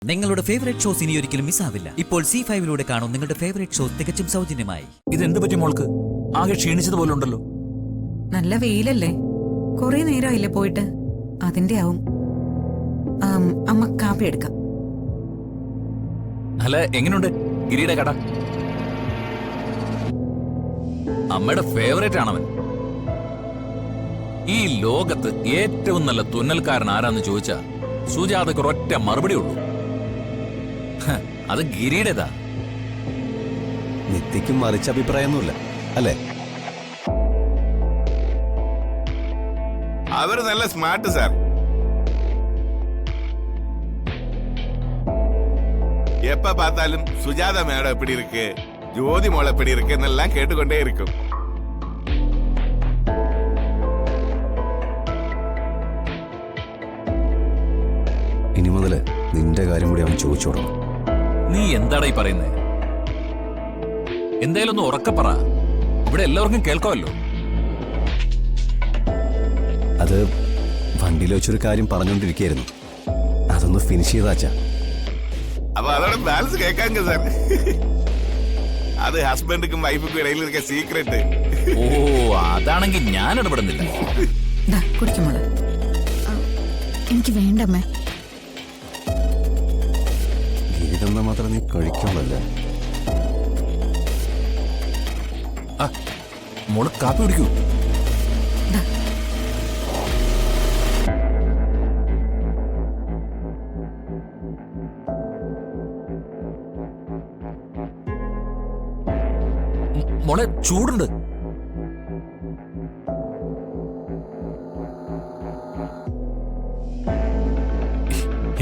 നിങ്ങളുടെ favourite shows ഇനി ഒരിക്കലും മിസ്സാവില്ല. ഇപ്പോൾ C5 കാണും നിങ്ങളുടെ ഫേവറേറ്റ് ഷോസ് തികച്ചും സൗജന്യമായി. ഇതെന്ത് പറ്റി മോൾക്ക്? ആകെ ക്ഷീണിച്ചതുപോലെ ഉണ്ടല്ലോ. നല്ല വെയിലല്ലേ, കുറെ നേരമായില്ലേ പോയിട്ട്, അതിന്റെ ആവും. അമ്മ കാപ്പി എടുക്കാം. അല്ല, എങ്ങനെയുണ്ട് ഗിരിയുടെ കട? അമ്മയുടെ ഫേവറേറ്റ് ആണവൻ. ഈ ലോകത്ത് ഏറ്റവും നല്ല തുന്നൽക്കാരൻ ആരാന്ന് ചോദിച്ചാ സുജാതയ്ക്ക് ഒരൊറ്റ മറുപടി ഉള്ളൂ, അത് ഗിരിയുടേതാ. നിത്യക്കും മറിച്ച അഭിപ്രായമൊന്നുമില്ല അല്ലേ? അവര് നല്ല സ്മാർട്ട് സാർ. எப்ப பார்த்தாலும் சுஜாதா மேடம் எப்படி இருக்கு, ஜோதி மோள எப்படி இருக்கு എന്നெല്ലാം കേട്ടുകൊണ്ടേ ഇരിക്കും. ഇനി മുതല് നിന്റെ കാര്യം കൂടി അവൻ ചോദിച്ചോടണം. നീ എന്താടാ ഈ പറയുന്നേ? എന്തായാലും ഒന്ന് ഉറക്കെ പറ, ഇവിടെ എല്ലാവർക്കും കേൾക്കാമല്ലോ. അത് വണ്ടിയിൽ വെച്ചൊരു കാര്യം പറഞ്ഞുകൊണ്ടിരിക്കുകയായിരുന്നു, അതൊന്ന് ഫിനിഷ് ചെയ്താച്ചാ. അപ്പൊ അതോടെ ബാലൻസ് കേൾക്കാങ്ക സാർ. അത് ഹസ്ബൻഡുക്കും വൈഫുക്കും ഇടയിൽ ഇരിക്കുന്ന സീക്രട്ട്. ഓ, അതാണെങ്കിൽ ഞാൻ ഇടപെടുന്നില്ല. കുടിക്കുമോളെ. എനിക്ക് വേണ്ടമ്മേ. ഗിരി തന്നാ മാത്രം നീ കഴിക്കുള്ളല്ലേ? മോള് കാപ്പി കുടിക്കൂ. മോളെ ചൂടുണ്ട്.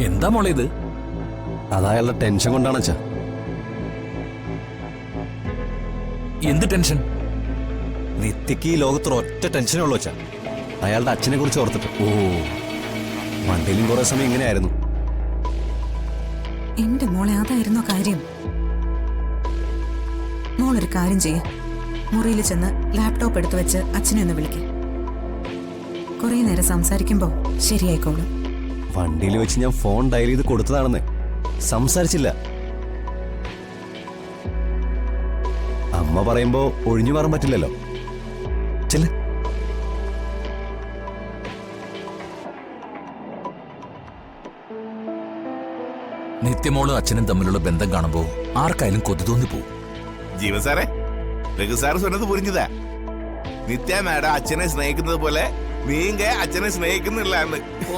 എന്താ മോളെ ഇത്? അതയാളുടെ ടെൻഷൻ കൊണ്ടാണച്ചാ. എന്ത് ടെൻഷൻ? നിത്യക്ക് ഈ ലോകത്തിൽ ഒറ്റ ടെൻഷനേ ഉള്ളൂ വെച്ചാ, അയാളുടെ അച്ഛനെ കുറിച്ച് ഓർത്തിട്ട്. ഓ, വണ്ടിയിലും കുറെ സമയം ഇങ്ങനെയായിരുന്നു. എന്റെ മോളെ, അതായിരുന്നോ കാര്യം? മോളൊരു കാര്യം ചെയ്യ, മുറിയിൽ ചെന്ന് ലാപ്ടോപ്പ് എടുത്തു വെച്ച് അച്ഛനെ ഒന്ന് വിളിക്ക. കുറെ നേരം സംസാരിക്കുമ്പോ ശരിയായിക്കോളും. വണ്ടിയിൽ വെച്ച് ഞാൻ ഫോൺ ഡയൽ ചെയ്ത് കൊടുത്തതാണെന്ന്, സംസാരിച്ചില്ല. അമ്മ പറയുമ്പോ ഒഴിഞ്ഞു മാറാൻ പറ്റില്ലല്ലോ. ചെല്ല്. നിത്യമോളും അച്ഛനും തമ്മിലുള്ള ബന്ധം കാണുമ്പോ ആർക്കായാലും കൊതി തോന്നി പോവും. ജീവൻ സാറേ, രഘു സാർ சொன்னது പുരിഞ്ഞതാ. നിത്യ മാഡം അച്ഛനെ സ്നേഹിക്കുന്നത് പോലെ നീങ്ക അച്ഛനെ സ്നേഹിക്കുന്നില്ലാന്ന്. ഓ,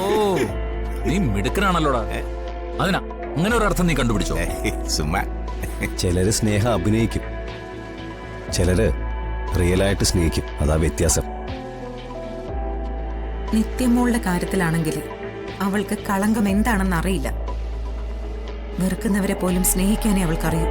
നീ മിടുക്കനാണല്ലോടാ. അതിനാ അങ്ങനെ ഒരു അർത്ഥം നീ കണ്ടുപിടിച്ചോ? സുമ്മാ. ചിലര് സ്നേഹം അഭിനയിക്കും, ചിലര് റിയലായിട്ട് സ്നേഹിക്കും. അതാ വ്യത്യാസം. നിത്യമോളുടെ കാര്യത്തിലാണെങ്കിൽ അവൾക്ക് കളങ്കം എന്താണെന്ന് അറിയില്ല. വെറുക്കുന്നവരെ പോലും സ്നേഹിക്കാനേ അവൾക്കറിയൂ.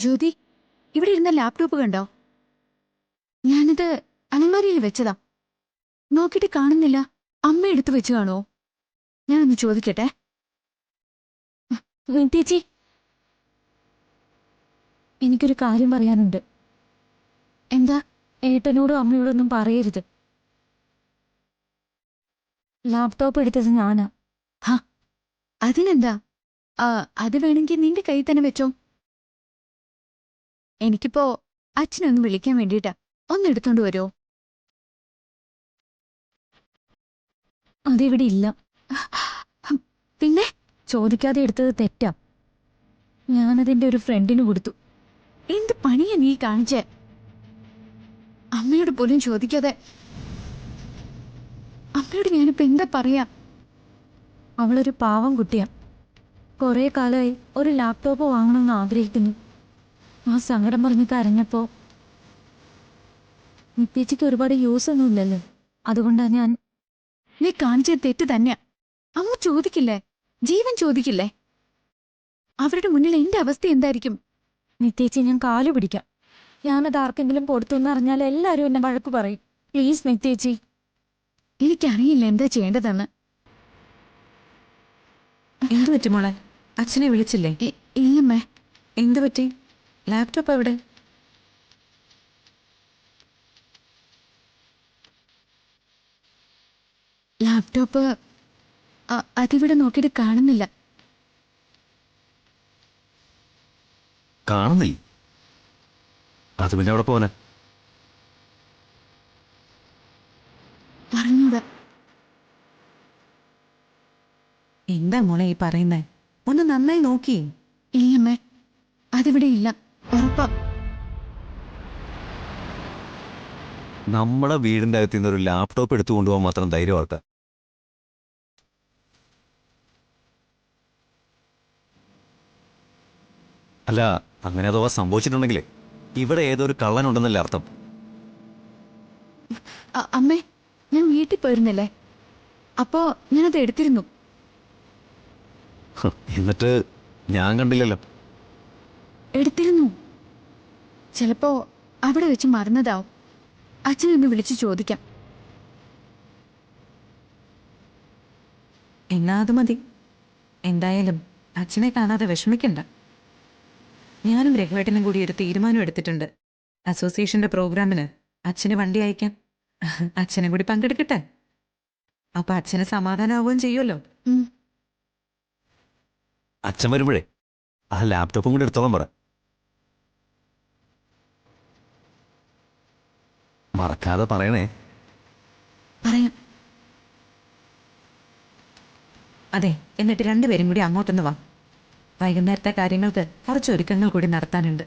ജ്യോതി, ഇവിടെ ഇരുന്ന ലാപ്ടോപ്പ് കണ്ടോ? ഞാനിത് അലമാരിയിൽ വെച്ചതാ, നോക്കിട്ട് കാണുന്നില്ല. അമ്മ എടുത്തു വെച്ച് കാണുമോ? ഞാനൊന്ന് ചോദിക്കട്ടെ. ചേച്ചി, എനിക്കൊരു കാര്യം പറയാനുണ്ട്. എന്താ? ഏട്ടനോടും അമ്മയോടൊന്നും പറയരുത്. ലാപ്ടോപ്പ് എടുത്തത് ഞാനാ. അതിനെന്താ? അത് വേണമെങ്കിൽ നിന്റെ കയ്യിൽ തന്നെ വെച്ചോ. എനിക്കിപ്പോ അച്ഛനൊന്ന് വിളിക്കാൻ വേണ്ടിട്ടാ. ഒന്ന് എടുത്തോണ്ട് വരുമോ? അതിവിടെ ഇല്ല. പിന്നെ ചോദിക്കാതെ എടുത്തത് തെറ്റാ. ഞാനതിന്റെ ഒരു ഫ്രണ്ടിന് കൊടുത്തു. എന്ത് പണിയാ നീ കാണിച്ചേ? അമ്മയോട് പോലും ചോദിക്കാതെ. അമ്മയോട് ഞാനിപ്പോ എന്താ പറയാ? അവളൊരു പാവം കുട്ടിയാ. കുറെ കാലമായി ഒരു ലാപ്ടോപ്പ് വാങ്ങണമെന്ന് ആഗ്രഹിക്കുന്നു. ആ സങ്കടം പറഞ്ഞ് കരഞ്ഞപ്പോ, നിത്യേച്ചിക്ക് ഒരുപാട് യൂസ് ഒന്നുമില്ലല്ലോ, അതുകൊണ്ടാ ഞാൻ. നീ കാണിച്ചത് തെറ്റ് തന്നെയാ. അമ്മ ചോദിക്കില്ലേ? ജീവൻ ചോദിക്കില്ലേ? അവരുടെ മുന്നിൽ എന്റെ അവസ്ഥ എന്തായിരിക്കും? നിത്യേച്ചി, ഞാൻ കാല് പിടിക്കാം. ഞാനത് ആർക്കെങ്കിലും കൊടുത്തു എന്നറിഞ്ഞാൽ എല്ലാവരും എന്നെ വഴക്ക് പറയും. പ്ലീസ് നിത്യേച്ചി. എനിക്കറിയില്ല എന്താ ചെയ്യേണ്ടതെന്ന്. എന്തു പറ്റി മോളെ? അച്ഛനെ വിളിച്ചില്ലേ? ഇല്ലമ്മേ. എന്തു പറ്റി? ലാപ്ടോപ്പ് എവിടെ? ലാപ്ടോപ്പ് അതിവിടെ നോക്കിയിട്ട് കാണുന്നില്ല. കാണുന്നില്ല? അത് പിന്നെ അവിടെ പോനെ. പറഞ്ഞൂടാ. എന്താ മോളെ ഈ പറയുന്നേ? ഒന്ന് നന്നായി നോക്കി. ഇല്ലമ്മേ, അതിവിടെ ഇല്ല, ഉറപ്പാ. നമ്മളെ വീടിന്റെ അകത്ത് നിന്ന് ഒരു ലാപ്ടോപ്പ് എടുത്തു കൊണ്ടുപോകാൻ മാത്രം ധൈര്യം ആൾക്കാർ. അല്ല, അങ്ങനെ അഥവാ സംഭവിച്ചിട്ടുണ്ടെങ്കിലേ ഇവിടെ ഏതൊരു കള്ളനുണ്ടെന്നല്ലേ അർത്ഥം. അമ്മേ, ഞാൻ വീട്ടിൽ പോയിരുന്നില്ലേ, അപ്പോ ഞാനത് എടുത്തിരുന്നു. എന്നിട്ട് ഞാൻ കണ്ടില്ലല്ലോ. എടുത്തിരുന്നു. ചിലപ്പോ അവിടെ വെച്ച് മറന്നതാവും. അച്ഛനൊന്ന് വിളിച്ചു ചോദിക്കാം. എന്നാ അത് മതി. എന്തായാലും അച്ഛനെ കാണാതെ വിഷമിക്കണ്ട. ഞാനും രഘുവേട്ടനും കൂടി ഒരു തീരുമാനം എടുത്തിട്ടുണ്ട്. അസോസിയേഷന്റെ പ്രോഗ്രാമിന് അച്ഛന് വണ്ടി അയക്കാൻ. അച്ഛനും കൂടി പങ്കെടുക്കട്ടെ. അപ്പൊ അച്ഛന് സമാധാനമാവുകയും ചെയ്യുമല്ലോ. അച്ഛൻ വരുമ്പോഴേ ആ ലാപ്ടോപ്പും കൂടി എടുത്തോളം പറ. മറക്കാതെ പറയണേ. പറയാം. അതെ, എന്നിട്ട് രണ്ടുപേരും കൂടി അങ്ങോട്ടൊന്ന് വാ. വൈകുന്നേരത്തെ കാര്യങ്ങൾക്ക് കുറച്ച് ഒരുക്കങ്ങൾ കൂടി നടത്താനുണ്ട്.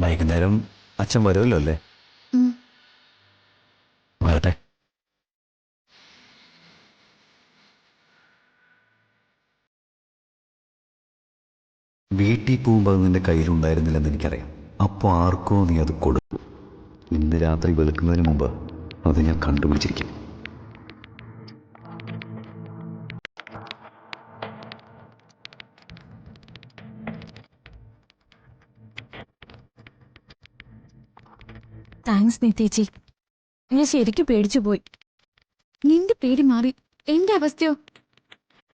വൈകുന്നേരം അച്ഛൻ വരുമല്ലോ അല്ലേ? വരട്ടെ. വീട്ടിൽ പോകുമ്പോൾ അത് നിന്റെ കയ്യിലുണ്ടായിരുന്നില്ലെന്ന് എനിക്കറിയാം. അപ്പോൾ ആർക്കോ നീ അത് കൊടുത്തു. ഇന്ന് രാത്രി വെളുക്കുന്നതിന് മുമ്പ് അത് ഞാൻ കണ്ടുപിടിച്ചിരിക്കും. താങ്ക്സ് നിത്യേച്ചി. ഞാൻ ശരിക്കും പേടിച്ചു പോയി. നിന്റെ പേടി മാറി, എന്റെ അവസ്ഥയോ?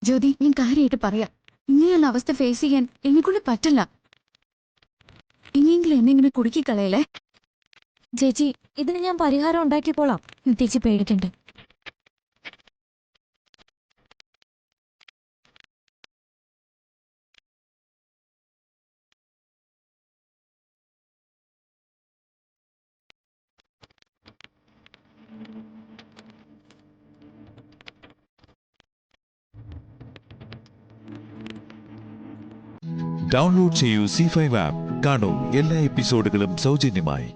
ജ്യോതി, ഞാൻ കാര്യമായിട്ട് പറയാം. ഇങ്ങനെയുള്ള അവസ്ഥ ഫേസ് ചെയ്യാൻ എന്നെക്കൊണ്ട് പറ്റില്ല. ഇനിയെങ്കിലും എന്നെ ഇങ്ങനെ കുടുക്കിക്കളയല്ലേ. ചേച്ചി, ഇതിന് ഞാൻ പരിഹാരം ഉണ്ടാക്കിക്കോളാം. ചേച്ചി പേടിക്കണ്ട. ഡൗൺലോഡ് ചെയ്യൂ C5 ആപ്പ്. കാണൂ എല്ലാ എപ്പിസോഡുകളും സൗജന്യമായി.